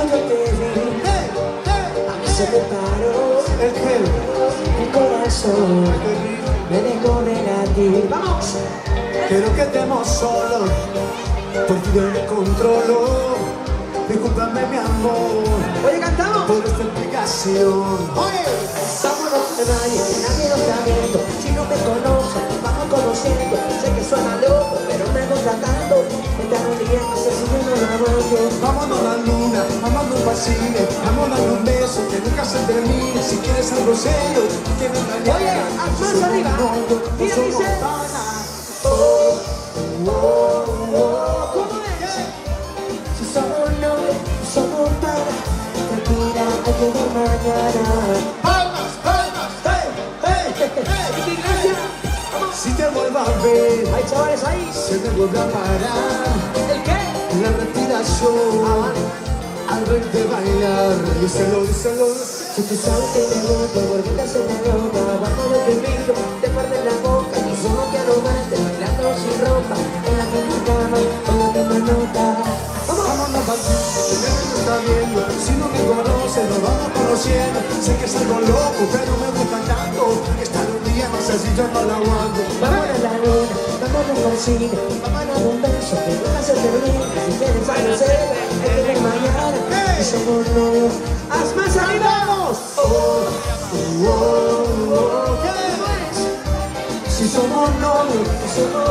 yo te vi, a mí se me paró el corazón, me dejó de latir. ¡Vamos! Quiero que estemos solos, por ti yo me controlo. Discúlpame mi amor, Oye, cantamos. por esta explicación. Oye, vámonos de baile, nadie lo está viendo. Si no me conocen, vamos conociendo. Sé que suena loco, pero me gusta tanto. Esta rodilla no sé si yo no la aguanto. Vámonos a la luna, vámonos al cine, vamos a darle un beso que nunca se termine. Si quieres algo serio, tienes la llave. Oye, haz más arriba. Mira, dice. ¿Cómo es? Si somos novios, somos para tranquila, hay que ver mañana. ¡Palmas, palmas! ¡Hey, hey, hey! Ignacia, vamos. Si te vuelvo a ver, Hay chavales ahí. se me vuelve a parar ¿El qué? la respiración al verte bailar. Díselo, díselo. Si tú sabes que me gusta, gordita se me nota. Bajo lo que brillo, te muerde la boca. Yo solo quiero verte bailando sin ropa. En la misma cama, con la misma nota. ¡Vamos! Vámonos para ti, que me está viendo. Si no me conoces, nos vamos conociendo. Sé que es algo loco, pero me gusta tanto. Estar un día más así yo no la aguanto. Vamos a la luna, vamos al cine. Vamos a dar un beso que nunca se termine. Si quieres algo serio, hay que ver mañana. Si somos novios, haz más arriba. Si somos novios, Si somos